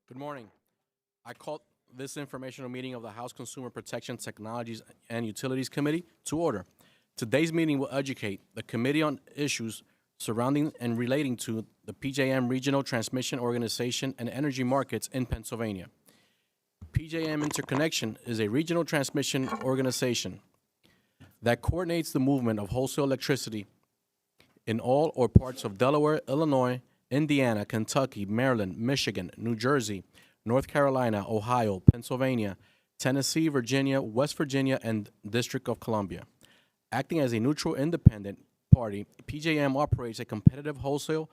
Good morning. I call this informational meeting of the House Consumer Protection Technologies and Utilities Committee to order. Today's meeting will educate the committee on issues surrounding and relating to the PJM Regional Transmission Organization and energy markets in Pennsylvania. PJM Interconnection is a regional transmission organization that coordinates the movement of wholesale electricity in all or parts of Delaware, Illinois, Indiana, Kentucky, Maryland, Michigan, New Jersey, North Carolina, Ohio, Pennsylvania, Tennessee, Virginia, West Virginia, and District of Columbia. Acting as a neutral independent party, PJM operates a competitive wholesale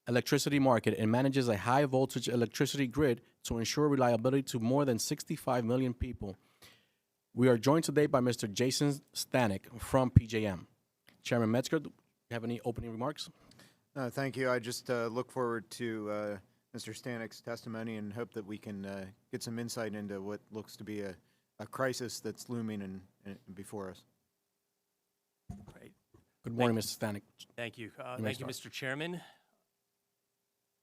electricity market and manages a high voltage electricity grid to ensure reliability to more than 65 million people. We are joined today by Mr. Jason Stanek from PJM. Chairman Metzger, do you have any opening remarks? Thank you. I just look forward to Mr. Stanek's testimony and hope that we can get some insight into what looks to be a crisis that's looming before us. Great. Good morning, Mr. Stanek. Thank you. may Thank you, start. Mr. Chairman.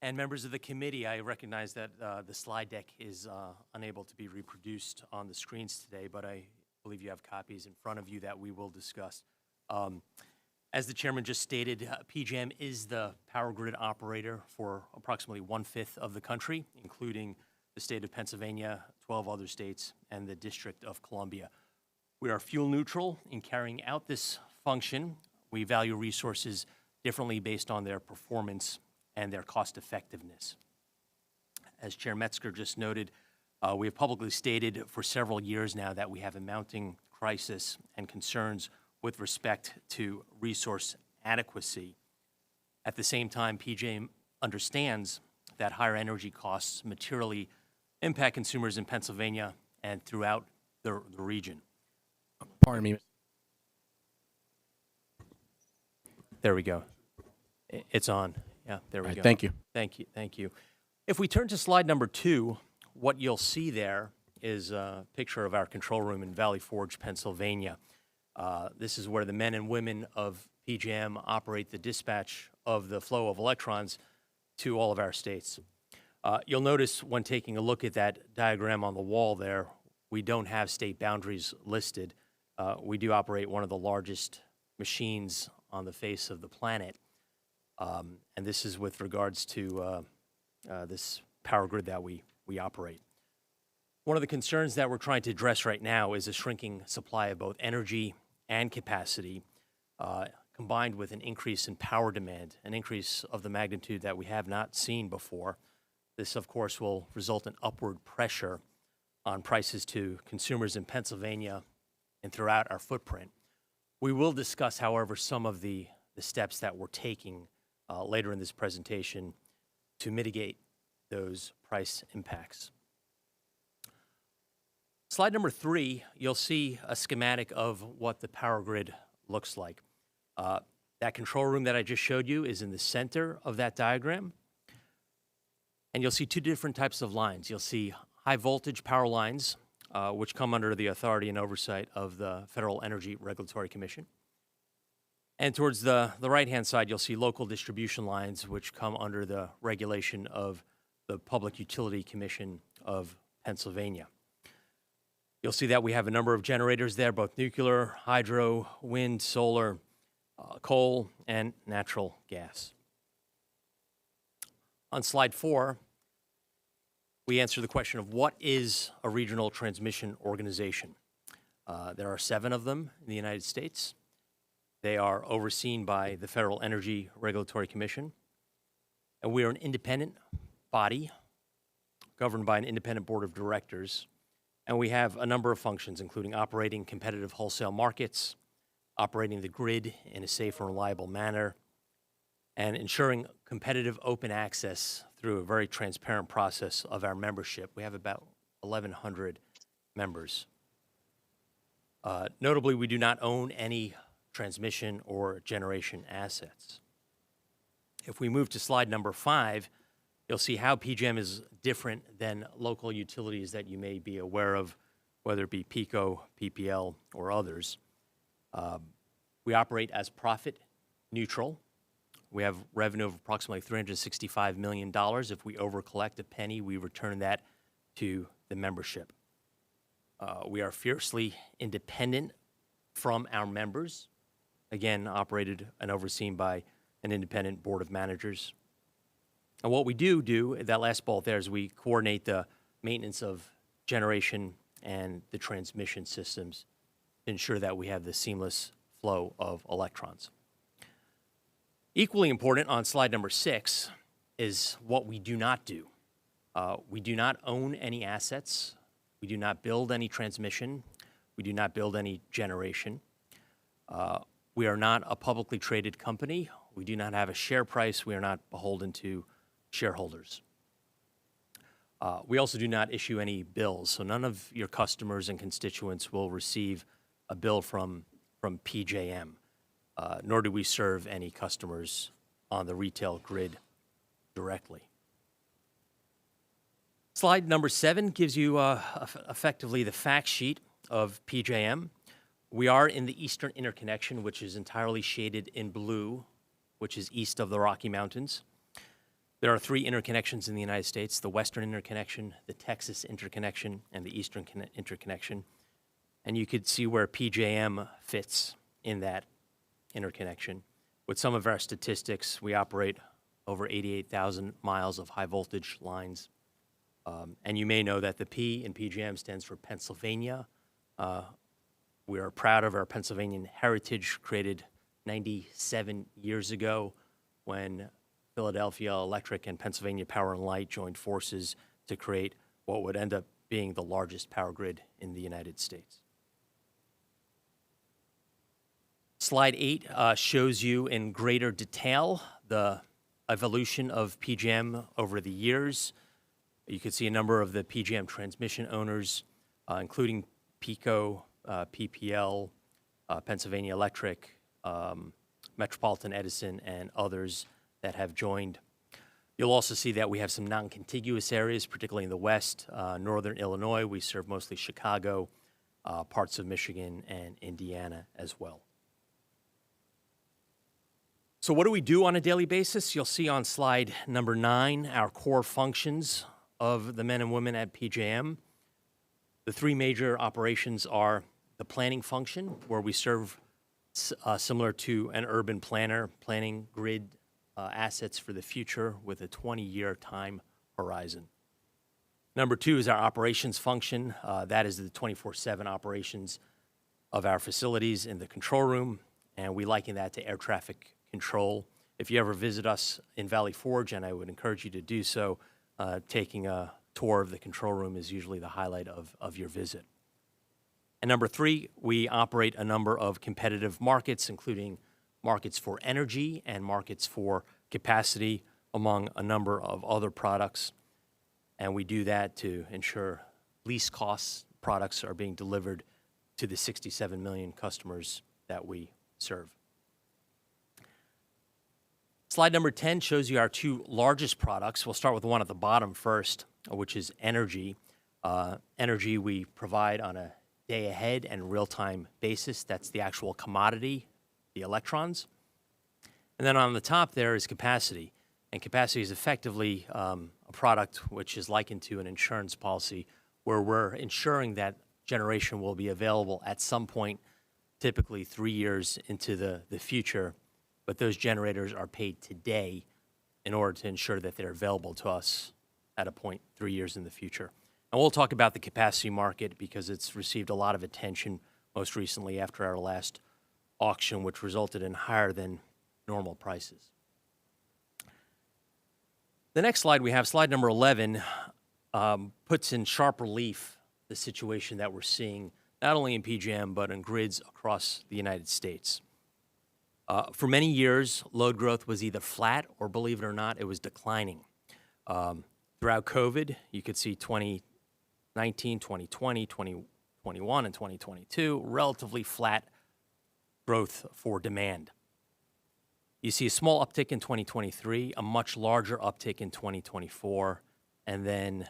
And members of the committee, I recognize that the slide deck is unable to be reproduced on the screens today, but I believe you have copies in front of you that we will discuss. As the chairman just stated, PJM is the power grid operator for approximately 1/5 of the country, including the state of Pennsylvania, 12 other states, and the District of Columbia. We are fuel neutral in carrying out this function. We value resources differently based on their performance and their cost effectiveness. As Chair Metzger just noted, we have publicly stated for several years now that we have a mounting crisis and concerns with respect to resource adequacy. At the same time, PJM understands that higher energy costs materially impact consumers in Pennsylvania and throughout the region. Pardon me. There we go. It's on. Yeah, there we All right, go. thank you. Thank you. Thank you. If we turn to slide number 2, what you'll see there is a picture of our control room in Valley Forge, Pennsylvania. This is where the men and women of PJM operate the dispatch of the flow of electrons to all of our states. You'll notice when taking a look at that diagram on the wall there, we don't have state boundaries listed. We do operate one of the largest machines on the face of the planet. And this is with regards to this power grid that we operate. One of the concerns that we're trying to address right now is a shrinking supply of both energy and capacity, combined with an increase in power demand, an increase of the magnitude that we have not seen before. This, of course, will result in upward pressure on prices to consumers in Pennsylvania and throughout our footprint. We will discuss, however, some of the steps that we're taking later in this presentation to mitigate those price impacts. Slide number 3, you'll see a schematic of what the power grid looks like. That control room that I just showed you is in the center of that diagram. And you'll see 2 different types of lines. You'll see high voltage power lines, which come under the authority and oversight of the Federal Energy Regulatory Commission. And towards the right-hand side, you'll see local distribution lines, which come under the regulation of the Public Utility Commission of Pennsylvania. You'll see that we have a number of generators there, both nuclear, hydro, wind, solar, coal, and natural gas. On slide 4, we answer the question of what is a regional transmission organization. There are 7 of them in the United States. They are overseen by the Federal Energy Regulatory Commission, and we are an independent body governed by an independent board of directors. And we have a number of functions, including operating competitive wholesale markets, operating the grid in a safe and reliable manner, and ensuring competitive open access through a very transparent process of our membership. We have about 1,100 members. Notably, we do not own any transmission or generation assets. If we move to slide number 5, you'll see how PJM is different than local utilities that you may be aware of, whether it be PECO, PPL, or others. We operate as profit neutral. We have revenue of approximately $365 million. If we overcollect a penny, we return that to the membership. We are fiercely independent from our members, again, operated and overseen by an independent board of managers. And what we do, that last bullet there, is we coordinate the maintenance of generation and the transmission systems to ensure that we have the seamless flow of electrons. Equally important on slide number 6 is what we do not do. We do not own any assets. We do not build any transmission. We do not build any generation. We are not a publicly traded company. We do not have a share price. We are not beholden to shareholders. We also do not issue any bills, so none of your customers and constituents will receive a bill from PJM, nor do we serve any customers on the retail grid directly. Slide number 7 gives you effectively the fact sheet of PJM. We are in the Eastern Interconnection, which is entirely shaded in blue, which is east of the Rocky Mountains. There are 3 interconnections in the United States: the Western Interconnection, the Texas Interconnection, and the Eastern Interconnection. And you could see where PJM fits in that interconnection. With some of our statistics, we operate over 88,000 miles of high voltage lines. And you may know that the P in PJM stands for Pennsylvania. We are proud of our Pennsylvanian heritage, created 97 years ago when Philadelphia Electric and Pennsylvania Power and Light joined forces to create what would end up being the largest power grid in the United States. Slide 8 shows you in greater detail the evolution of PJM over the years. You can see a number of the PJM transmission owners, including PECO, PPL, Pennsylvania Electric, Metropolitan Edison, and others that have joined. You'll also see that we have some non-contiguous areas, particularly in the West, northern Illinois. We serve mostly Chicago, parts of Michigan, and Indiana as well. So what do we do on a daily basis? You'll see on slide number 9 our core functions of the men and women at PJM. The 3 major operations are the planning function, where we serve similar to an urban planner, planning grid assets for the future with a 20-year time horizon. Number 2 is our operations function. That is the 24/7 operations of our facilities in the control room, and we liken that to air traffic control. If you ever visit us in Valley Forge, and I would encourage you to do so, taking a tour of the control room is usually the highlight of your visit. And number 3, we operate a number of competitive markets, including markets for energy and markets for capacity, among a number of other products. And we do that to ensure least cost products are being delivered to the 67 million customers that we serve. Slide number 10 shows you our 2 largest products. We'll start with the one at the bottom first, which is energy. Energy we provide on a day-ahead and real-time basis. That's the actual commodity, the electrons. And then on the top there is capacity. And capacity is effectively a product which is likened to an insurance policy, where we're ensuring that generation will be available at some point, typically 3 years into the future. But those generators are paid today in order to ensure that they're available to us at a point 3 years in the future. And we'll talk about the capacity market because it's received a lot of attention most recently after our last auction, which resulted in higher than normal prices. The next slide we have, slide number 11, puts in sharp relief the situation that we're seeing, not only in PJM, but in grids across the United States. For many years, load growth was either flat or, believe it or not, it was declining. Throughout COVID, you could see 2019, 2020, 2021, and 2022, relatively flat growth for demand. You see a small uptick in 2023, a much larger uptick in 2024, and then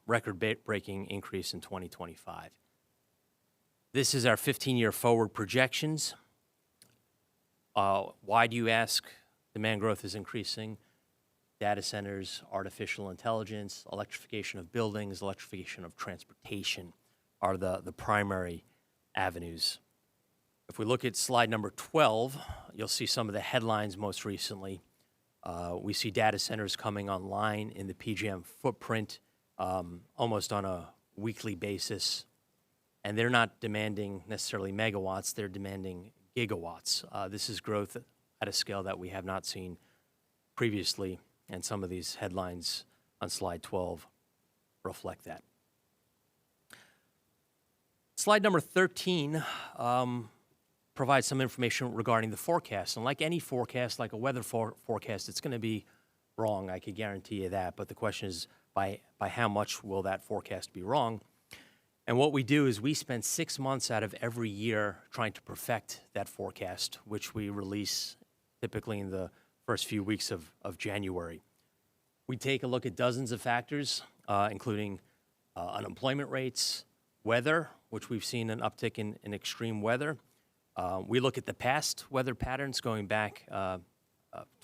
record-breaking increase in 2025. This is our 15-year forward projections. Why do you ask? demand growth is increasing. Data centers, artificial intelligence, electrification of buildings, electrification of transportation are the primary avenues. If we look at slide number 12, you'll see some of the headlines most recently. We see data centers coming online in the PJM footprint almost on a weekly basis. And they're not demanding necessarily megawatts, they're demanding gigawatts. This is growth at a scale that we have not seen previously, and some of these headlines on slide 12 reflect that. Slide number 13 provides some information regarding the forecast. And like any forecast, like a weather forecast, it's going to be wrong, I can guarantee you that. But the question is, by how much will that forecast be wrong? And what we do is we spend 6 months out of every year trying to perfect that forecast, which we release typically in the first few weeks of January. We take a look at dozens of factors, including unemployment rates, weather, which we've seen an uptick in extreme weather. We look at the past weather patterns going back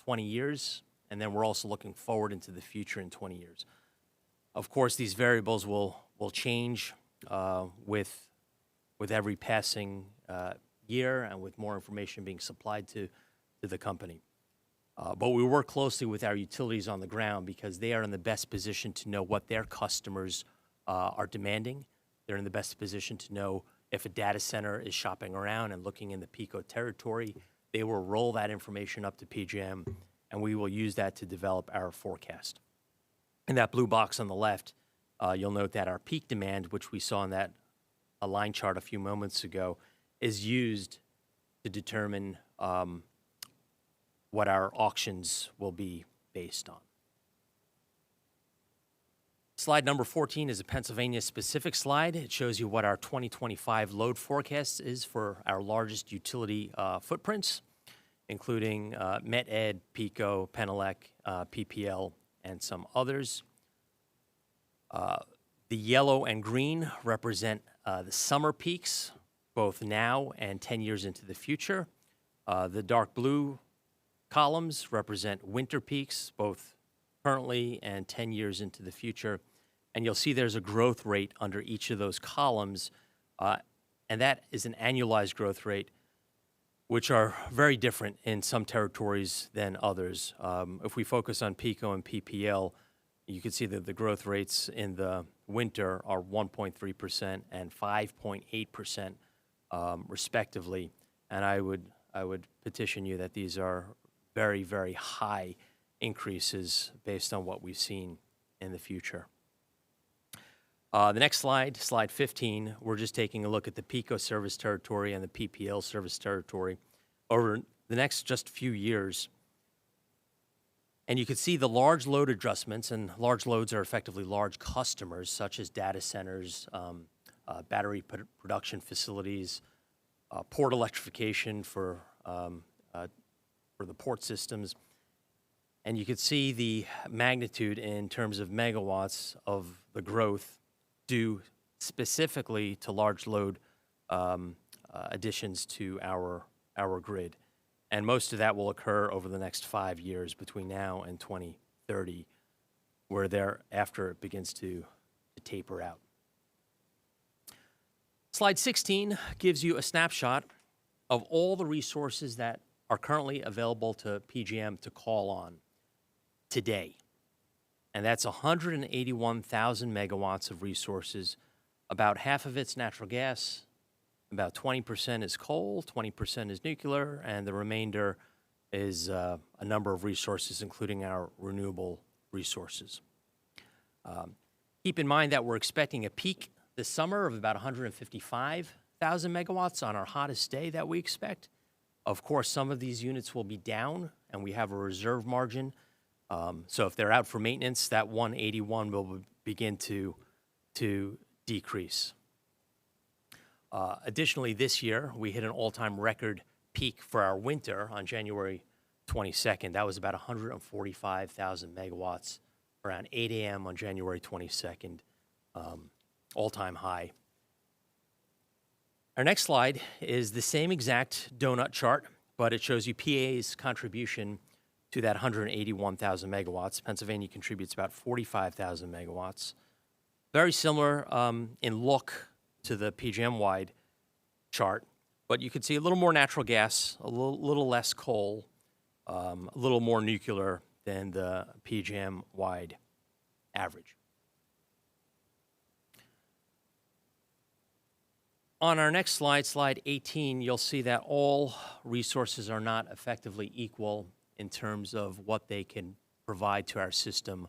20 years, and then we're also looking forward into the future in 20 years. Of course, these variables will change with every passing year and with more information being supplied to the company. But we work closely with our utilities on the ground because they are in the best position to know what their customers are demanding. They're in the best position to know if a data center is shopping around and looking in the PECO territory. They will roll that information up to PJM, and we will use that to develop our forecast. In that blue box on the left, you'll note that our peak demand, which we saw in that line chart a few moments ago, is used to determine what our auctions will be based on. Slide number 14 is a Pennsylvania-specific slide. It shows you what our 2025 load forecast is for our largest utility footprints, including MetEd, PECO, Penelec, PPL, and some others. The yellow and green represent the summer peaks, both now and 10 years into the future. The dark blue columns represent winter peaks, both currently and 10 years into the future. And you'll see there's a growth rate under each of those columns, and that is an annualized growth rate, which are very different in some territories than others. If we focus on PECO and PPL, you can see that the growth rates in the winter are 1.3% and 5.8%, respectively. And I would petition you that these are very, very high increases based on what we've seen in the future. The next slide, slide 15, we're just taking a look at the PECO service territory and the PPL service territory over the next just few years. And you can see the large load adjustments, and large loads are effectively large customers, such as data centers, battery production facilities, port electrification for the port systems. And you can see the magnitude in terms of megawatts of the growth due specifically to large load additions to our grid. And most of that will occur over the next 5 years between now and 2030, where thereafter it begins to taper out. Slide 16 gives you a snapshot of all the resources that are currently available to PJM to call on today. And that's 181,000 megawatts of resources. About half of it's natural gas, about 20% is coal, 20% is nuclear, and the remainder is a number of resources, including our renewable resources. Keep in mind that we're expecting a peak this summer of about 155,000 megawatts on our hottest day that we expect. Of course, some of these units will be down, and we have a reserve margin. So if they're out for maintenance, that 181 will begin to decrease. Additionally, this year, we hit an all-time record peak for our winter on January 22nd. That was about 145,000 megawatts around 8 a.m. on January 22nd, all-time high. Our next slide is the same exact donut chart, but it shows you PA's contribution to that 181,000 megawatts. Pennsylvania contributes about 45,000 megawatts. Very similar in look to the PJM-wide chart, but you can see a little more natural gas, a little less coal, a little more nuclear than the PJM-wide average. On our next slide, slide 18, you'll see that all resources are not effectively equal in terms of what they can provide to our system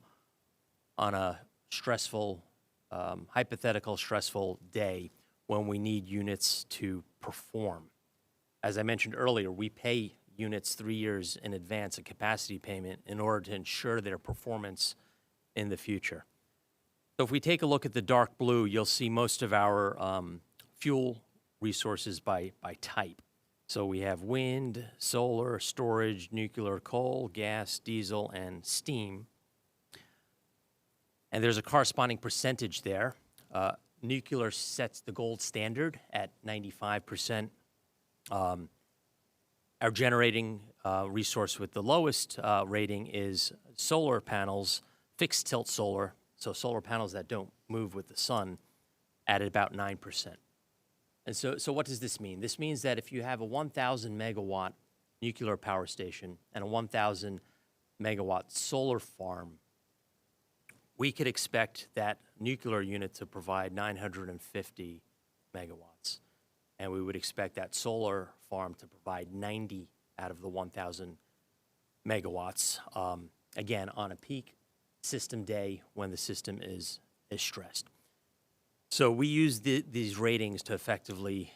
on a stressful, hypothetical stressful day when we need units to perform. As I mentioned earlier, we pay units 3 years in advance, a capacity payment, in order to ensure their performance in the future. So if we take a look at the dark blue, you'll see most of our fuel resources by type. So we have wind, solar, storage, nuclear, coal, gas, diesel, and steam. And there's a corresponding percentage there. Nuclear sets the gold standard at 95%. Our generating resource with the lowest rating is solar panels, fixed tilt solar, so solar panels that don't move with the sun, at about 9%. And so what does this mean? This means that if you have a 1,000 megawatt nuclear power station and a 1,000 megawatt solar farm, we could expect that nuclear unit to provide 950 megawatts. And we would expect that solar farm to provide 90 out of the 1,000 megawatts, again, on a peak system day when the system is stressed. So we use these ratings to effectively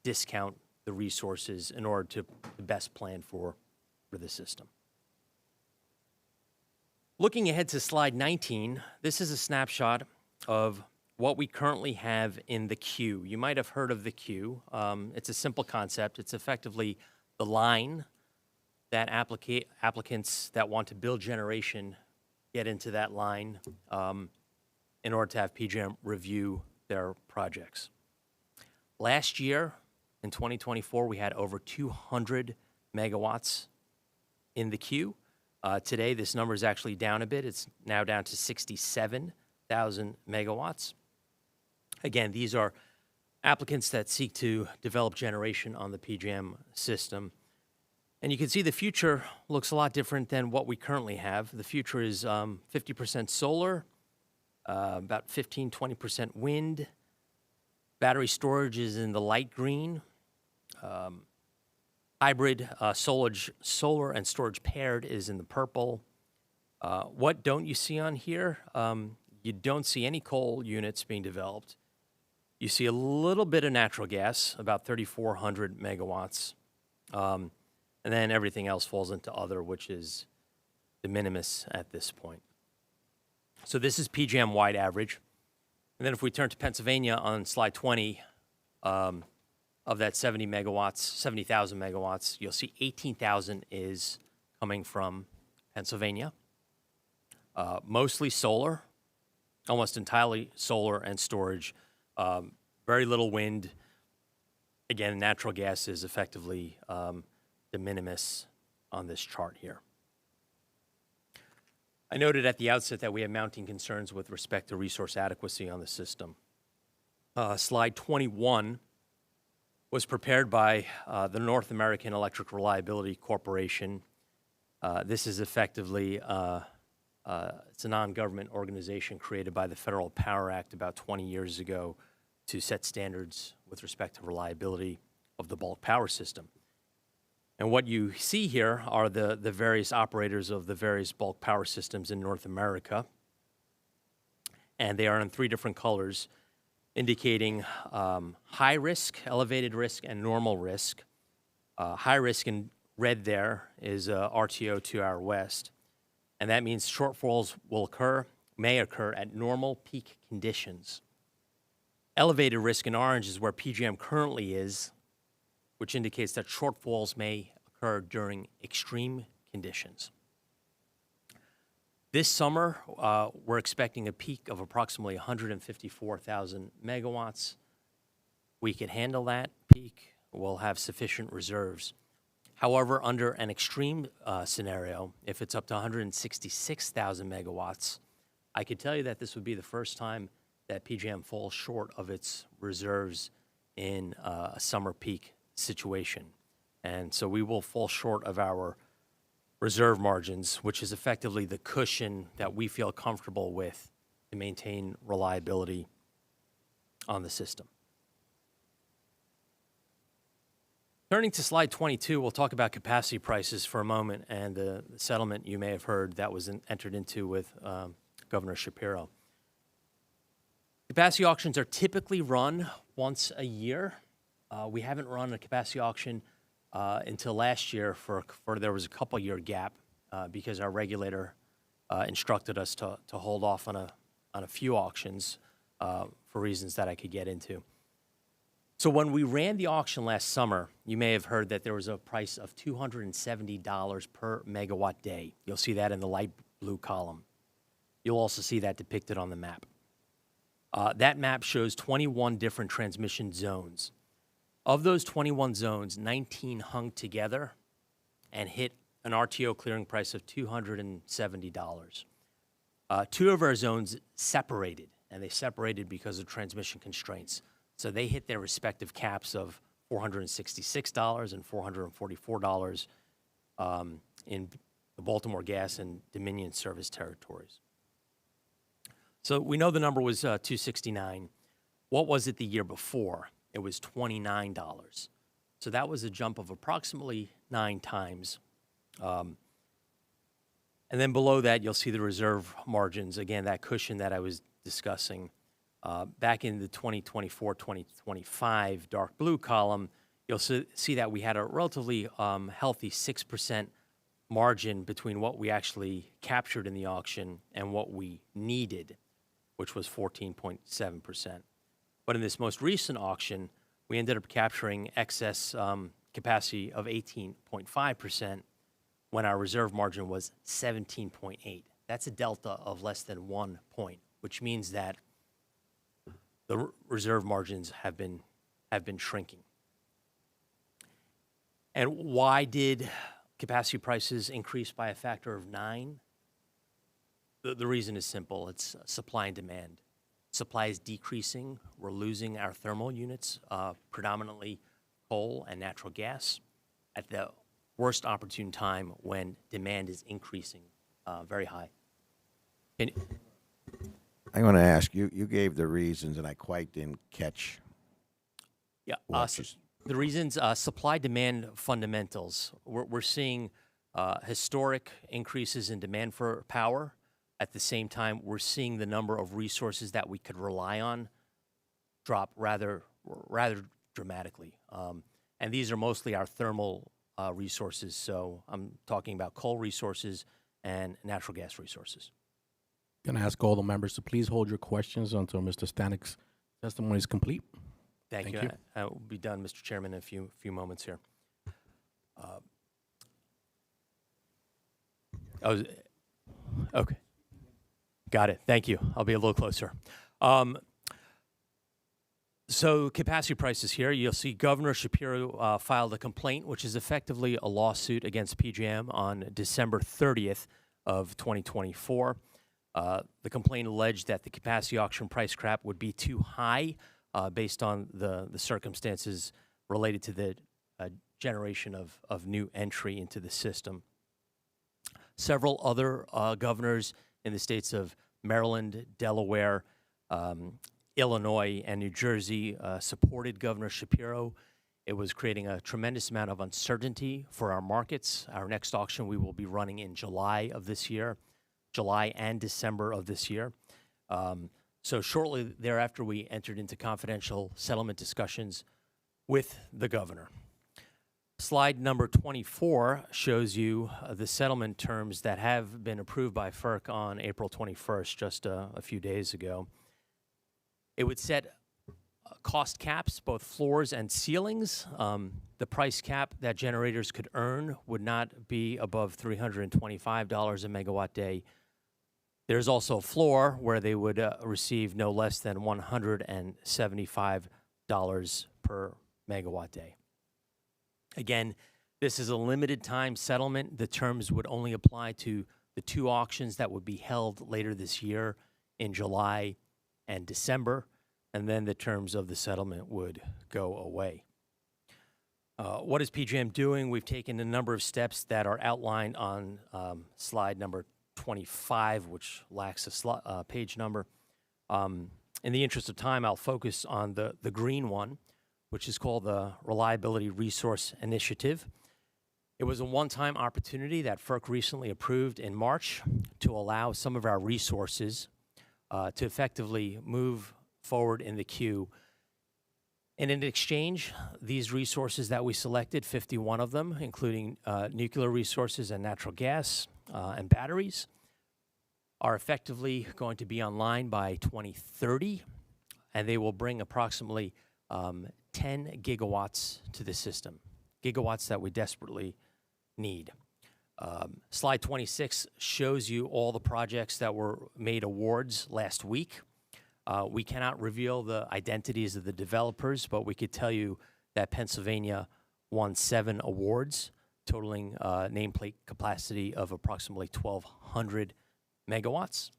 discount the resources in order to best plan for the system. Looking ahead to slide 19, this is a snapshot of what we currently have in the queue. You might have heard of the queue. It's a simple concept. It's effectively the line that applicants that want to build generation get into that line in order to have PJM review their projects. Last year, in 2024, we had over 200 megawatts in the queue. Today, this number is actually down a bit. It's now down to 67,000 megawatts. Again, these are applicants that seek to develop generation on the PJM system. And you can see the future looks a lot different than what we currently have. The future is 50% solar, about 15-20% wind. Battery storage is in the light green. Hybrid solar and storage paired is in the purple. What don't you see on here? You don't see any coal units being developed. You see a little bit of natural gas, about 3,400 megawatts. And then everything else falls into other, which is de minimis at this point. So this is PJM-wide average. And then if we turn to Pennsylvania on slide 20, of that 70,000 megawatts, you'll see 18,000 is coming from Pennsylvania. Mostly solar, almost entirely solar and storage. Very little wind. Again, natural gas is effectively de minimis on this chart here. I noted at the outset that we have mounting concerns with respect to resource adequacy on the system. Slide 21 was prepared by the North American Electric Reliability Corporation. This is effectively, it's a non-government organization created by the Federal Power Act about 20 years ago to set standards with respect to reliability of the bulk power system. And what you see here are the various operators of the various bulk power systems in North America. And they are in 3 different colors, indicating high risk, elevated risk, and normal risk. High risk in red there is RTO 2 hour west. And that means shortfalls may occur at normal peak conditions. Elevated risk in orange is where PJM currently is, which indicates that shortfalls may occur during extreme conditions. This summer, we're expecting a peak of approximately 154,000 megawatts. We can handle that peak. We'll have sufficient reserves. However, under an extreme scenario, if it's up to 166,000 megawatts, I could tell you that this would be the first time that PJM falls short of its reserves in a summer peak situation. And so we will fall short of our reserve margins, which is effectively the cushion that we feel comfortable with to maintain reliability on the system. Turning to slide 22, we'll talk about capacity prices for a moment and the settlement you may have heard that was entered into with Governor Shapiro. Capacity auctions are typically run once a year. We haven't run a capacity auction until last year for there was a couple-year gap because our regulator instructed us to hold off on a few auctions for reasons that I could get into. So when we ran the auction last summer, you may have heard that there was a price of $270 per megawatt day. You'll see that in the light blue column. You'll also see that depicted on the map. That map shows 21 different transmission zones. Of those 21 zones, 19 hung together and hit an RTO clearing price of $270. Two of our zones separated, and they separated because of transmission constraints. So they hit their respective caps of $466 and $444 in the Baltimore Gas and Dominion service territories. So we know the number was $269. What was it the year before? It was $29. So that was a jump of approximately 9 times. And then below that, you'll see the reserve margins. Again, that cushion that I was discussing. Back in the 2024-2025 dark blue column, you'll see that we had a relatively healthy 6% margin between what we actually captured in the auction and what we needed, which was 14.7%. But in this most recent auction, we ended up capturing excess capacity of 18.5% when our reserve margin was 17.8. That's a delta of less than 1 point, which means that the reserve margins have been shrinking. And why did capacity prices increase by a factor of 9? The reason is simple. It's supply and demand. Supply is decreasing. We're losing our thermal units, predominantly coal and natural gas, at the worst opportune time when demand is increasing very high. I want to ask you. You gave the reasons, and I quite didn't catch. Yeah, the reasons: supply-demand fundamentals. We're seeing historic increases in demand for power. At the same time, we're seeing the number of resources that we could rely on drop rather dramatically. And these are mostly our thermal resources. So I'm talking about coal resources and natural gas resources. Going to ask all the members to please hold your questions until Mr. Stanik's testimony is complete. Thank you. you. I will be done, Mr. Chairman, in a few moments here. Okay. Got it. Thank you. I'll be a little closer. So capacity prices here. You'll see Governor Shapiro filed a complaint, which is effectively a lawsuit against PJM on December 30th of 2024. The complaint alleged that the capacity auction price cap would be too high based on the circumstances related to the generation of new entry into the system. Several other governors in the states of Maryland, Delaware, Illinois, and New Jersey supported Governor Shapiro. It was creating a tremendous amount of uncertainty for our markets. Our next auction we will be running in July of this year, July and December of this year. So shortly thereafter, we entered into confidential settlement discussions with the governor. Slide number 24 shows you the settlement terms that have been approved by FERC on April 21st, just a few days ago. It would set cost caps, both floors and ceilings. The price cap that generators could earn would not be above $325 a megawatt day. There's also a floor where they would receive no less than $175 per megawatt day. Again, This is a limited time settlement. The terms would only apply to the 2 auctions that would be held later this year in July and December, and then the terms of the settlement would go away. What is PJM doing? We've taken a number of steps that are outlined on slide number 25, which lacks a page number. In the interest of time, I'll focus on the green one, which is called the Reliability Resource Initiative. It was a one-time opportunity that FERC recently approved in March to allow some of our resources to effectively move forward in the queue. And in exchange, these resources that we selected, 51 of them, including nuclear resources and natural gas and batteries, are effectively going to be online by 2030, and they will bring approximately 10 gigawatts to the system, gigawatts that we desperately need. Slide 26 shows you all the projects that were made awards last week. We cannot reveal the identities of the developers, but we could tell you that Pennsylvania won 7 awards, totaling nameplate capacity of approximately 1,200 megawatts.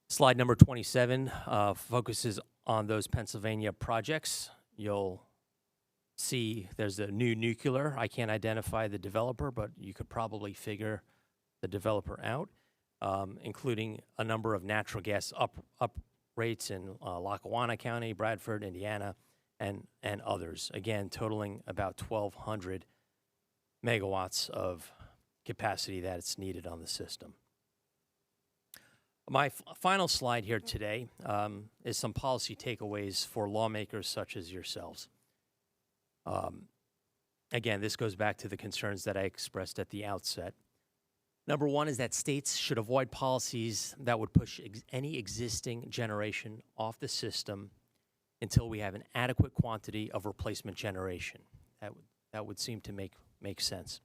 Slide number 27 focuses on those Pennsylvania projects. You'll see there's a new nuclear. I can't identify the developer, but you could probably figure the developer out. Including a number of natural gas up rates in Lackawanna County, Bradford, Indiana, and others. Again, totaling about 1,200 megawatts of capacity that's needed on the system. My final slide here today is some policy takeaways for lawmakers such as yourselves. Again, this goes back to the concerns that I expressed at the outset. Number one is that states should avoid policies that would push any existing generation off the system until we have an adequate quantity of replacement generation. That would seem to make sense.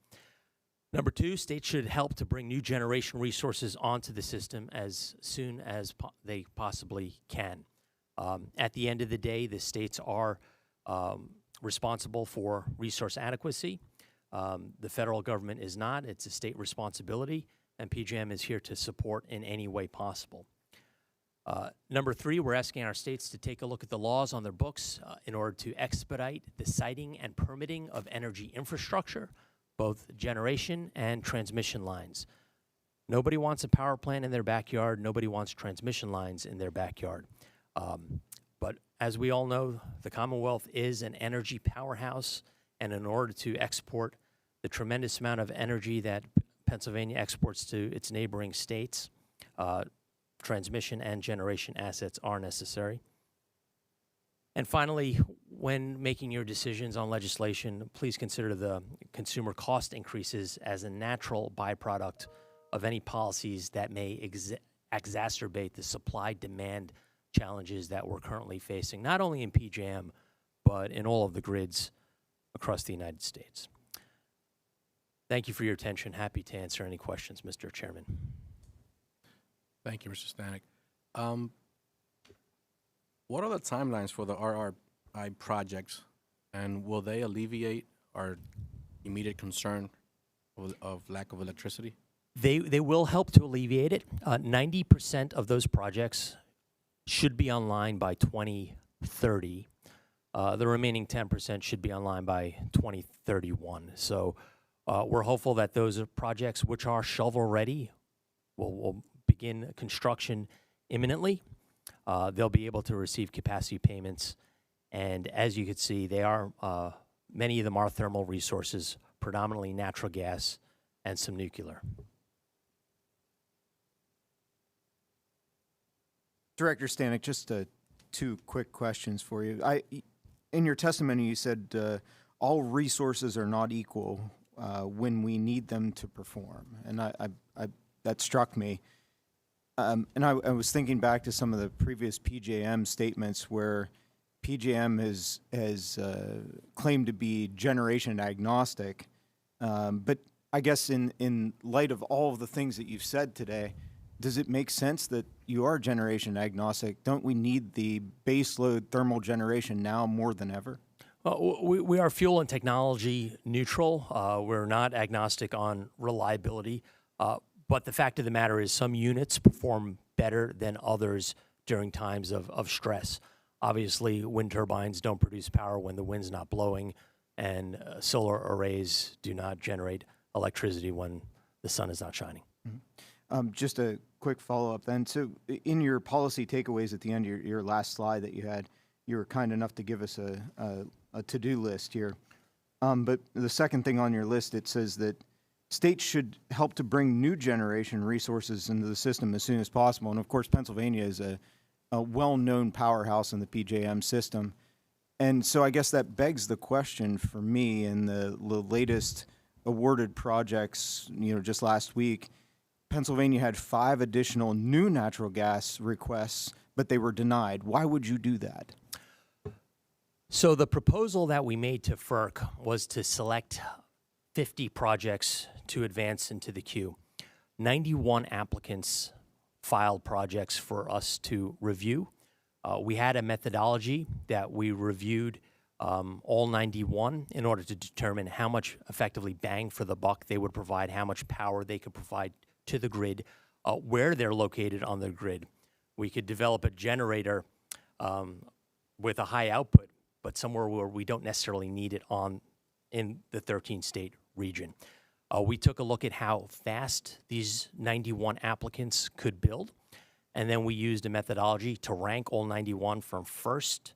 Number two, states should help to bring new generation resources onto the system as soon as they possibly can. At the end of the day, the states are responsible for resource adequacy. The federal government is not. It's a state responsibility, and PJM is here to support in any way possible. Number three, we're asking our states to take a look at the laws on their books in order to expedite the siting and permitting of energy infrastructure, both generation and transmission lines. Nobody wants a power plant in their backyard. Nobody wants transmission lines in their backyard. But as we all know, the Commonwealth is an energy powerhouse, and in order to export the tremendous amount of energy that Pennsylvania exports to its neighboring states, transmission and generation assets are necessary. And finally, when making your decisions on legislation, please consider the consumer cost increases as a natural byproduct of any policies that may exacerbate the supply-demand challenges that we're currently facing, not only in PJM, but in all of the grids across the United States. Thank you for your attention. Happy to answer any questions, Mr. Chairman. Thank you, Mr. Stanek. What are the timelines for the RRI projects, and will they alleviate our immediate concern of lack of electricity? They will help to alleviate it. 90% of those projects should be online by 2030. The remaining 10% should be online by 2031. So we're hopeful that those projects, which are shovel-ready, will begin construction imminently. They'll be able to receive capacity payments. And as you can see, they are many of them are thermal resources, predominantly natural gas and some nuclear. Director Stanek, just 2 quick questions for you. In your testimony, you said all resources are not equal when we need them to perform, and that struck me. And I was thinking back to some of the previous PJM statements where PJM has claimed to be generation agnostic, but I guess in light of all of the things that you've said today, does it make sense that you are generation agnostic? Don't we need the baseload thermal generation now more than ever? We are fuel and technology neutral. We're not agnostic on reliability. But the fact of the matter is some units perform better than others during times of stress. Obviously, wind turbines don't produce power when the wind's not blowing, and solar arrays do not generate electricity when the sun is not shining. Just a quick follow-up then. So in your policy takeaways at the end of your last slide that you had, you were kind enough to give us a to-do list here. But the second thing on your list, it says that states should help to bring new generation resources into the system as soon as possible. And of course, Pennsylvania is a well-known powerhouse in the PJM system. And so I guess that begs the question for me in the latest awarded projects, just last week, Pennsylvania had 5 additional new natural gas requests, but they were denied. Why would you do that? So the proposal that we made to FERC was to select 50 projects to advance into the queue. 91 applicants filed projects for us to review. We had a methodology that we reviewed all 91 in order to determine how much effectively bang for the buck they would provide, how much power they could provide to the grid, where they're located on the grid. We could develop a generator with a high output, but somewhere where we don't necessarily need it in the 13-state region. We took a look at how fast these 91 applicants could build, and then we used a methodology to rank all 91 from first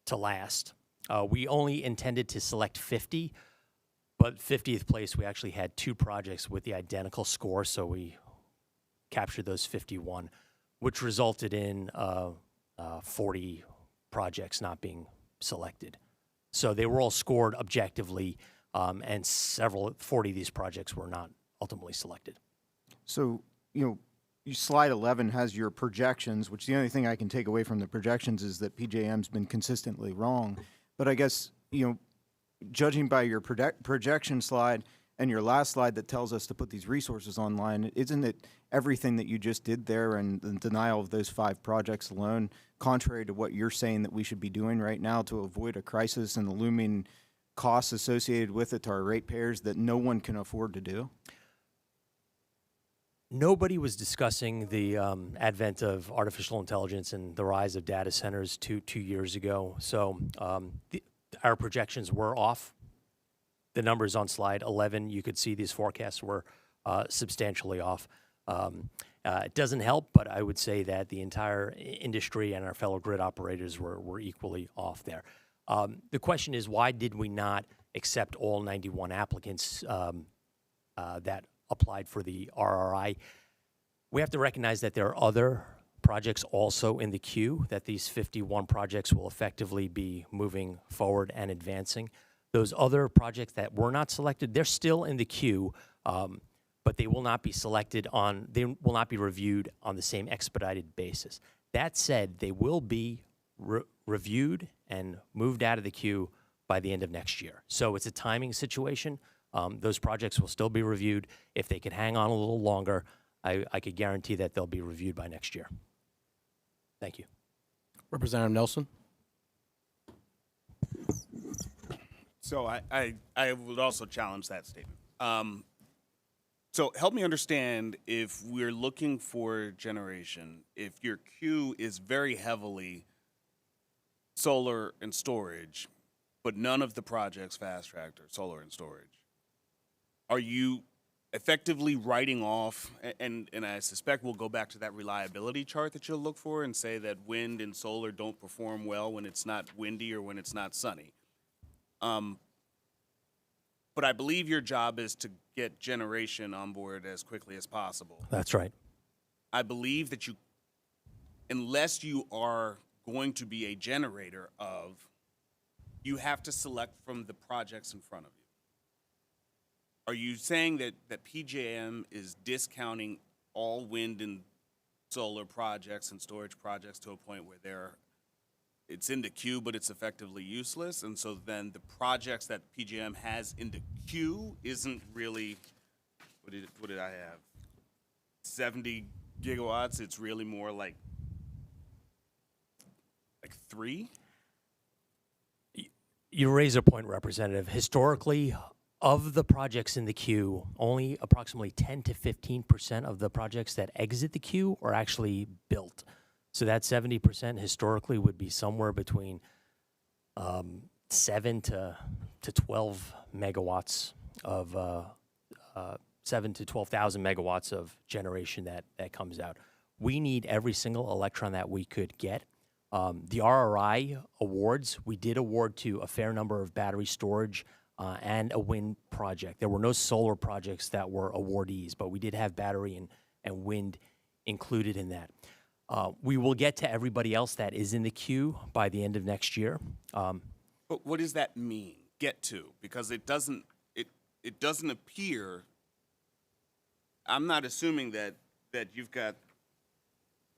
to last. We only intended to select 50, but 50th place, we actually had 2 projects with the identical score, so we captured those 51, which resulted in 40 projects not being selected. So they were all scored objectively, and 40 of these projects were not ultimately selected. So, slide 11 has your projections, which the only thing I can take away from the projections is that PJM's been consistently wrong. But I guess, judging by your projection slide and your last slide that tells us to put these resources online, isn't it everything that you just did there and the denial of those 5 projects alone, contrary to what you're saying that we should be doing right now to avoid a crisis and the looming costs associated with it to our ratepayers that no one can afford to do? Nobody was discussing the advent of artificial intelligence and the rise of data centers two years ago. So our projections were off. The numbers on slide 11, you could see these forecasts were substantially off. It doesn't help, but I would say that the entire industry and our fellow grid operators were equally off there. The question is, why did we not accept all 91 applicants that applied for the RRI? We have to recognize that there are other projects also in the queue, that these 51 projects will effectively be moving forward and advancing. Those other projects that were not selected, they're still in the queue, but they will not be they will not be reviewed on the same expedited basis. That said, they will be reviewed and moved out of the queue by the end of next year. So it's a timing situation. Those projects will still be reviewed. If they could hang on a little longer, I could guarantee that they'll be reviewed by next year. Thank you. Representative Nelson. So I would also challenge that statement. So help me understand, if we're looking for generation, if your queue is very heavily solar and storage, but none of the projects fast-tracked are solar and storage, are you effectively writing off, and I suspect we'll go back to that reliability chart that you'll look for and say that wind and solar don't perform well when it's not windy or when it's not sunny. But I believe your job is to get generation on board as quickly as possible. That's right. I believe that unless you are going to be a generator of, you have to select from the projects in front of you. Are you saying that PJM is discounting all wind and solar projects and storage projects to a point where it's in the queue, but it's effectively useless? And so then the projects that PJM has in the queue isn't really, what did I have? 70 gigawatts. It's really more like 3? You raise a point, Representative. Historically, of the projects in the queue, only approximately 10 to 15% of the projects that exit the queue are actually built. So that 70% historically would be somewhere between 7 to 12 megawatts of 7 to 12,000 megawatts of generation that comes out. We need every single electron that we could get. The RRI awards, we did award to a fair number of battery storage and a wind project. There were no solar projects that were awardees, but we did have battery and wind included in that. We will get to everybody else that is in the queue by the end of next year. But what does that mean, get to? Because it doesn't appear, I'm not assuming that you've got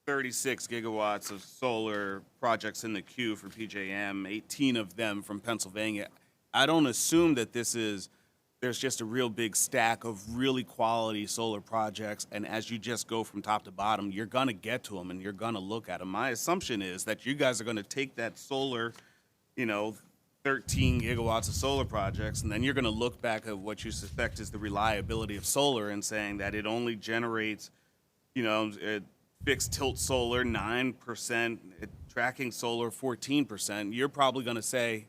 36 gigawatts of solar projects in the queue for PJM, 18 of them from Pennsylvania. I don't assume that there's just a real big stack of really quality solar projects, and as you just go from top to bottom, you're going to get to them and you're going to look at them. My assumption is that you guys are going to take that solar, 13 gigawatts of solar projects, and then you're going to look back at what you suspect is the reliability of solar and saying that it only generates, fixed tilt solar 9%, tracking solar 14%. You're probably going to say,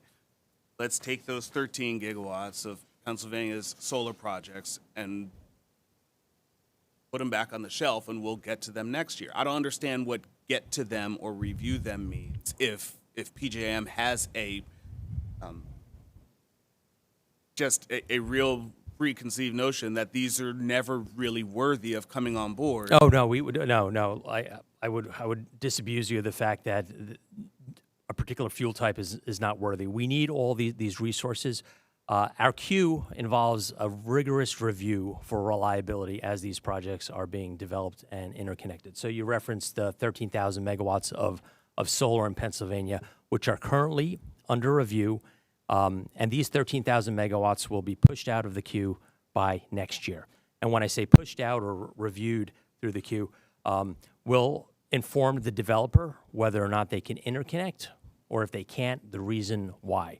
let's take those 13 gigawatts of Pennsylvania's solar projects and put them back on the shelf, and we'll get to them next year. I don't understand what get to them or review them means if PJM has just a real preconceived notion that these are never really worthy of coming on board. Oh no, we would no. I would disabuse you of the fact that a particular fuel type is not worthy. We need all these resources. Our queue involves a rigorous review for reliability as these projects are being developed and interconnected. So you referenced the 13,000 megawatts of solar in Pennsylvania, which are currently under review. And these 13,000 megawatts will be pushed out of the queue by next year. And when I say pushed out or reviewed through the queue, we'll inform the developer whether or not they can interconnect, or if they can't, the reason why.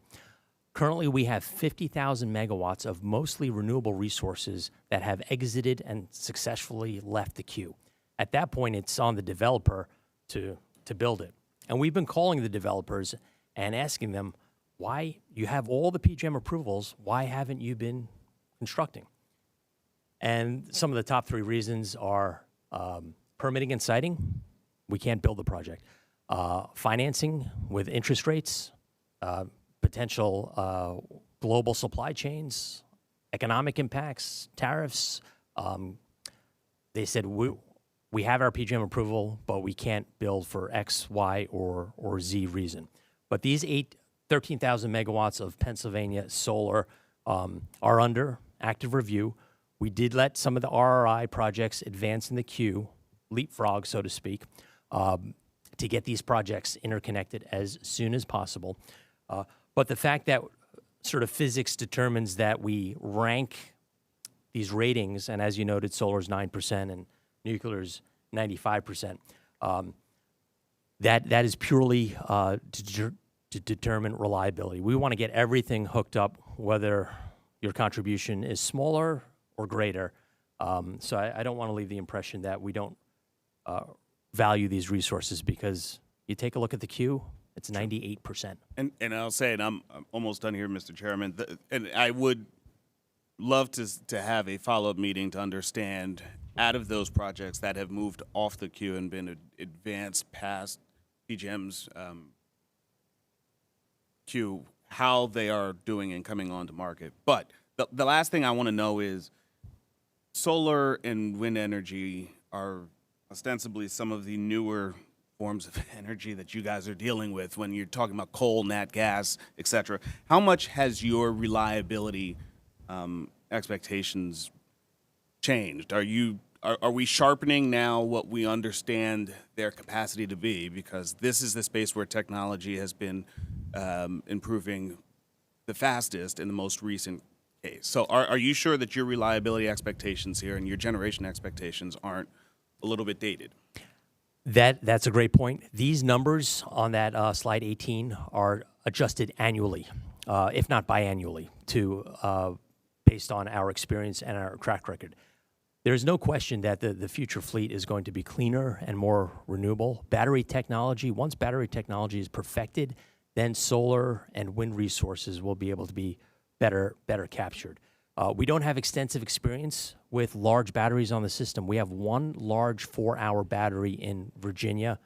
Currently, we have 50,000 megawatts of mostly renewable resources that have exited and successfully left the queue. At that point, it's on the developer to build it. And we've been calling the developers and asking them, why you have all the PJM approvals, why haven't you been constructing? And some of the top three reasons are permitting and siting. We can't build the project. Financing with interest rates, potential global supply chains, economic impacts, tariffs. They said, we have our PJM approval, but we can't build for X, Y, or Z reason. But these 13,000 megawatts of Pennsylvania solar are under active review. We did let some of the RRI projects advance in the queue, leapfrog, so to speak, to get these projects interconnected as soon as possible. But the fact that sort of physics determines that we rank these ratings, and as you noted, solar is 9% and nuclear is 95%, that is purely to determine reliability. We want to get everything hooked up, whether your contribution is smaller or greater. So I don't want to leave the impression that we don't value these resources, because you take a look at the queue, it's 98%. And I'll say, and I'm almost done here, Mr. Chairman, and I would love to have a follow-up meeting to understand, out of those projects that have moved off the queue and been advanced past PJM's queue, how they are doing and coming onto market. But the last thing I want to know is, solar and wind energy are ostensibly some of the newer forms of energy that you guys are dealing with when you're talking about coal, nat gas, et cetera. How much has your reliability expectations changed? Are we sharpening now what we understand their capacity to be? Because this is the space where technology has been improving the fastest in the most recent case. So are you sure that your reliability expectations here and your generation expectations aren't a little bit dated? That's a great point. These numbers on that slide 18 are adjusted annually. if not biannually, based on our experience and our track record. There's no question that the future fleet is going to be cleaner and more renewable. Battery technology, once battery technology is perfected, then solar and wind resources will be able to be better captured. We don't have extensive experience with large batteries on the system. We have one large 4-hour battery in Virginia.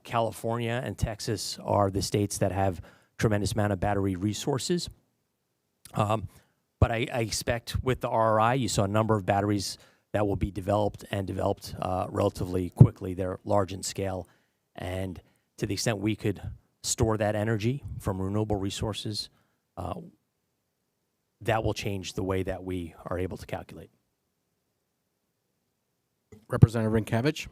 California and Texas are the states that have tremendous amount of battery resources. But I expect with the RRI, you saw a number of batteries that will be developed relatively quickly. They're large in scale. And to the extent we could store that energy from renewable resources, that will change the way that we are able to calculate. Representative Rinkiewicz.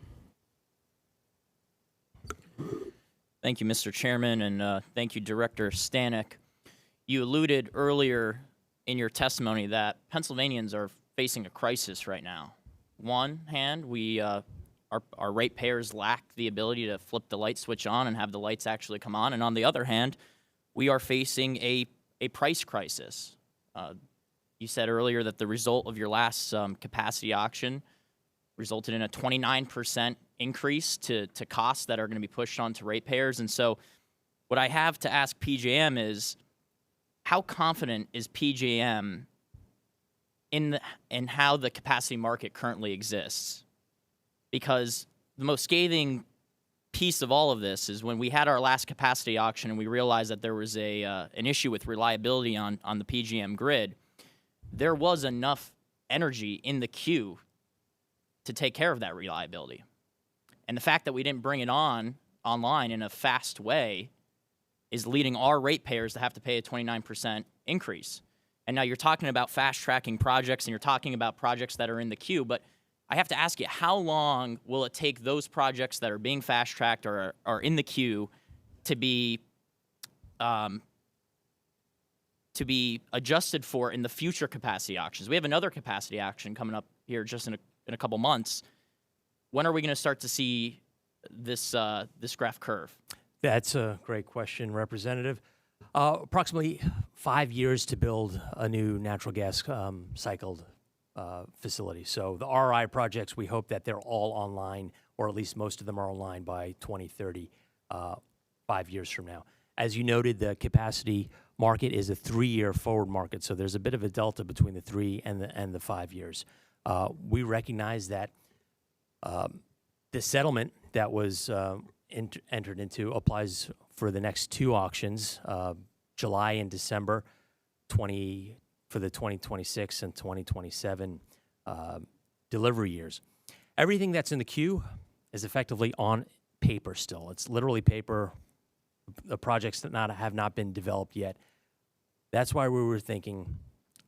Thank you, Mr. Chairman, and thank you, Director Stanek. You alluded earlier in your testimony that Pennsylvanians are facing a crisis right now. One hand, our ratepayers lack the ability to flip the light switch on and have the lights actually come on, and on the other hand, we are facing a price crisis. You said earlier that the result of your last capacity auction resulted in a 29% increase to costs that are going to be pushed on to ratepayers. And so what I have to ask PJM is, how confident is PJM in how the capacity market currently exists? Because the most scathing piece of all of this is when we had our last capacity auction and we realized that there was an issue with reliability on the PJM grid, there was enough energy in the queue to take care of that reliability. And the fact that we didn't bring it online in a fast way is leading our ratepayers to have to pay a 29% increase. And now you're talking about fast-tracking projects and you're talking about projects that are in the queue, but I have to ask you, how long will it take those projects that are being fast-tracked or are in the queue to be adjusted for in the future capacity auctions? We have another capacity auction coming up here just in a couple months. When are we going to start to see this graph curve? That's a great question, Representative. Approximately 5 years to build a new natural gas cycled facility. So the RI projects, we hope that they're all online, or at least most of them are online by 2030, 5 years from now. As you noted, the capacity market is a 3-year forward market, so there's a bit of a delta between the 3 and the 5 years. We recognize that the settlement that was entered into applies for the next 2 auctions, July and December for the 2026 and 2027 delivery years. Everything that's in the queue is effectively on paper still. It's literally paper. The projects that have not been developed yet. That's why we were thinking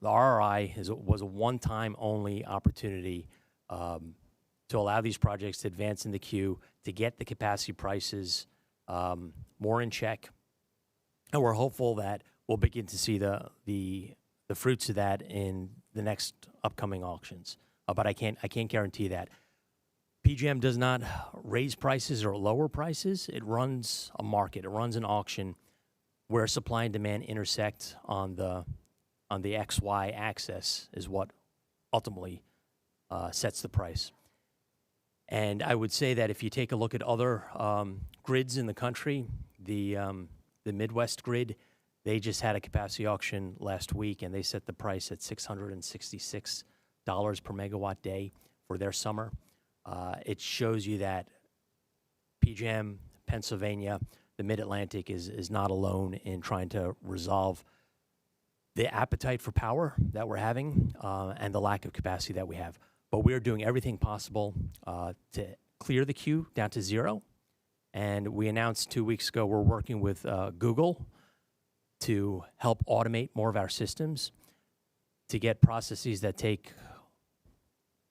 the RRI was a one-time only opportunity to allow these projects to advance in the queue, to get the capacity prices more in check. And we're hopeful that we'll begin to see the fruits of that in the next upcoming auctions. But I can't guarantee that. PJM does not raise prices or lower prices. It runs a market. It runs an auction where supply and demand intersect on the XY axis is what ultimately sets the price. And I would say that if you take a look at other grids in the country, the Midwest grid, they just had a capacity auction last week, and they set the price at $666 per megawatt day for their summer. It shows you that PJM, Pennsylvania, the Mid-Atlantic is not alone in trying to resolve the appetite for power that we're having and the lack of capacity that we have. But we're doing everything possible to clear the queue down to 0. And we announced 2 weeks ago we're working with Google to help automate more of our systems, to get processes that take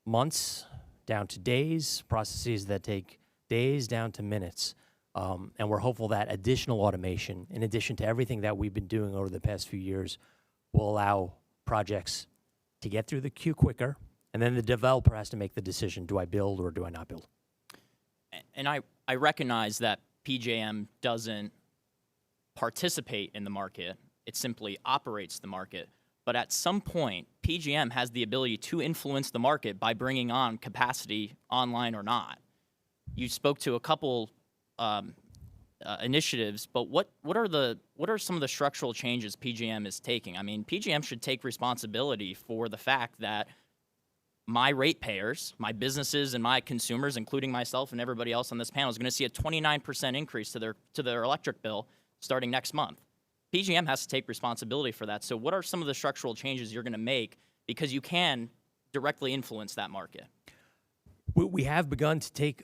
months down to days, processes that take days down to minutes. And we're hopeful that additional automation, in addition to everything that we've been doing over the past few years, will allow projects to get through the queue quicker. And then the developer has to make the decision, do I build or do I not build? And I recognize that PJM doesn't participate in the market. It simply operates the market. But at some point, PJM has the ability to influence the market by bringing on capacity online or not. You spoke to a couple initiatives, but what are some of the structural changes PJM is taking? I mean, PJM should take responsibility for the fact that my ratepayers, my businesses, and my consumers, including myself and everybody else on this panel, is going to see a 29% increase to their electric bill starting next month. PJM has to take responsibility for that. So what are some of the structural changes you're going to make, because you can directly influence that market? We have begun to take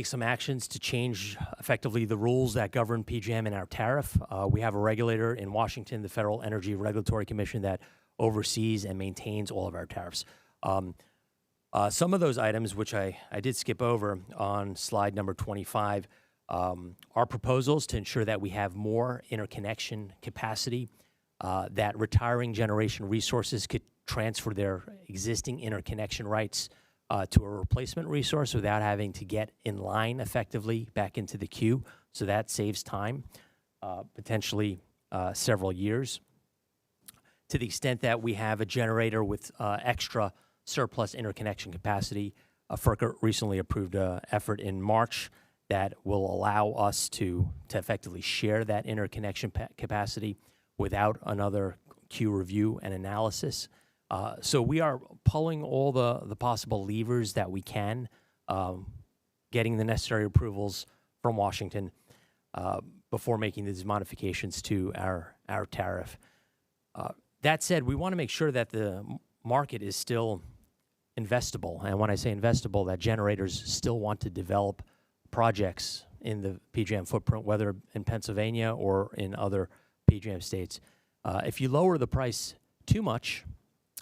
some actions to change effectively the rules that govern PJM and our tariff. We have a regulator in Washington, the Federal Energy Regulatory Commission, that oversees and maintains all of our tariffs. Some of those items, which I did skip over on slide number 25, are proposals to ensure that we have more interconnection capacity, that retiring generation resources could transfer their existing interconnection rights to a replacement resource without having to get in line effectively back into the queue. So that saves time, potentially several years. To the extent that we have a generator with extra surplus interconnection capacity, FERC recently approved an effort in March that will allow us to effectively share that interconnection capacity without another queue review and analysis. So we are pulling all the possible levers that we can, getting the necessary approvals from Washington before making these modifications to our tariff. That said, we want to make sure that the market is still investable. And when I say investable, that generators still want to develop projects in the PJM footprint, whether in Pennsylvania or in other PJM states. If you lower the price too much,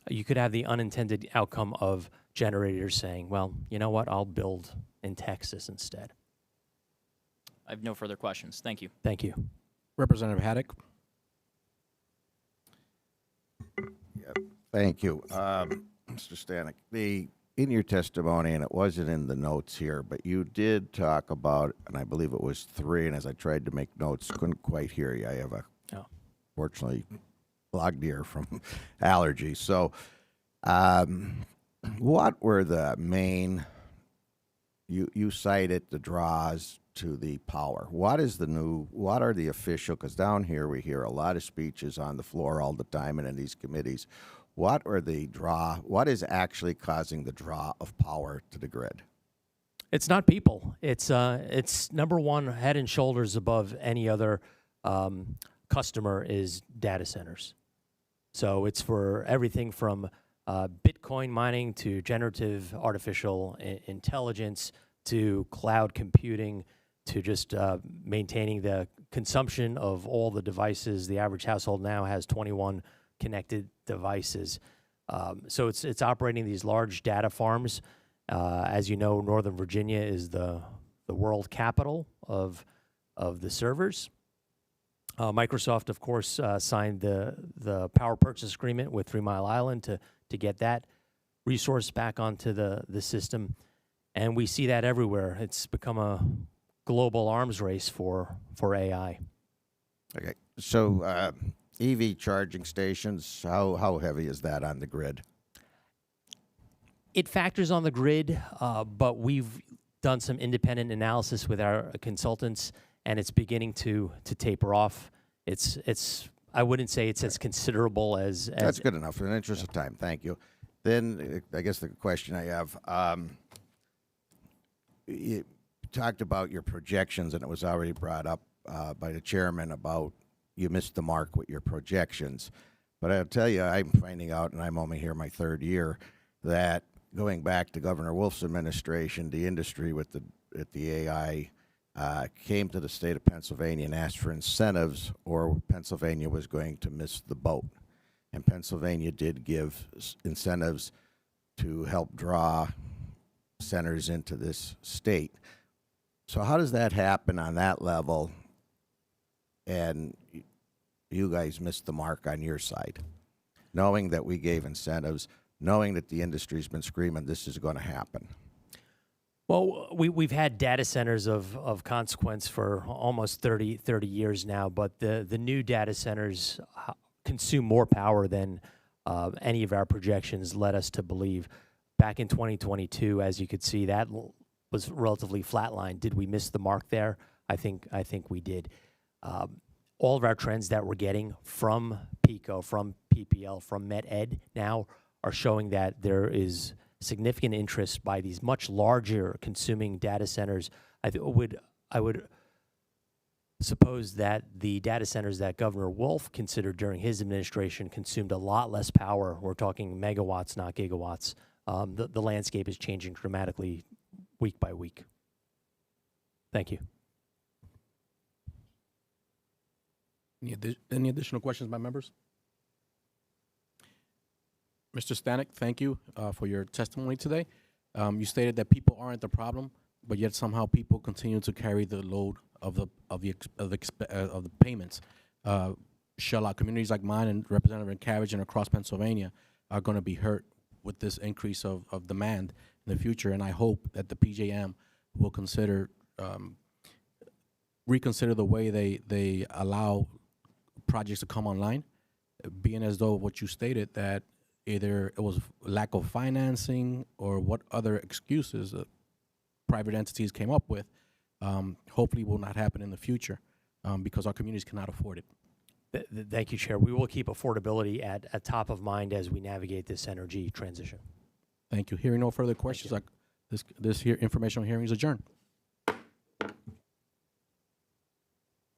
you could have the unintended outcome of generators saying, well, you know what, I'll build in Texas instead. I have no further questions. Thank you. Thank you. Representative Haddock. Thank you. Mr. Stanek, in your testimony, and it wasn't in the notes here, but you did talk about, and I believe it was 3, and as I tried to make notes, couldn't quite hear you. I have fortunately, logged ear from allergies. So what were the main, you cited the draws to the power. What are the official, because down here we hear a lot of speeches on the floor all the time and in these committees. What is actually causing the draw of power to the grid? It's not people. It's number one, head and shoulders above any other customer is data centers. So it's for everything from Bitcoin mining to generative artificial intelligence to cloud computing to just maintaining the consumption of all the devices. The average household now has 21 connected devices. So it's operating these large data farms. As you know, Northern Virginia is the world capital of the servers. Microsoft, of course, signed the power purchase agreement with 3 Mile Island to get that resource back onto the system. And we see that everywhere. It's become a global arms race for AI. Okay, so EV charging stations, how heavy is that on the grid? It factors on the grid, but we've done some independent analysis with our consultants, and it's beginning to taper off. I wouldn't say it's as considerable as That's good enough. In the interest of time, thank you. Then I guess the question I have, you talked about your projections, and it was already brought up by the chairman about you missed the mark with your projections. But I'll tell you, I'm finding out, and I'm only here my 3rd year, that going back to Governor Wolf's administration, the industry with the AI came to the state of Pennsylvania and asked for incentives, or Pennsylvania was going to miss the boat. And Pennsylvania did give incentives to help draw centers into this state. So how does that happen on that level? And you guys missed the mark on your side, knowing that we gave incentives, knowing that the industry's been screaming this is going to happen. Well, we've had data centers of consequence for almost 30 years now, but the new data centers consume more power than any of our projections led us to believe. Back in 2022, as you could see, that was relatively flatlined. Did we miss the mark there? I think we did. All of our trends that we're getting from PICO, from PPL, from Met-Ed now are showing that there is significant interest by these much larger consuming data centers. I would suppose that the data centers that Governor Wolf considered during his administration consumed a lot less power. We're talking megawatts, not gigawatts. The landscape is changing dramatically week by week. Thank you. Any additional questions by members? Mr. Stanek, thank you for your testimony today. You stated that people aren't the problem, but yet somehow people continue to carry the load of the payments. Shall our communities like mine and Representative Cabbage and across Pennsylvania are going to be hurt with this increase of demand in the future? And I hope that the PJM will reconsider the way they allow projects to come online, being as though what you stated that either it was lack of financing or what other excuses private entities came up with, hopefully will not happen in the future because our communities cannot afford it. Thank you, Chair. We will keep affordability at top of mind as we navigate this energy transition. Thank you. Hearing no further questions, this informational hearing is adjourned.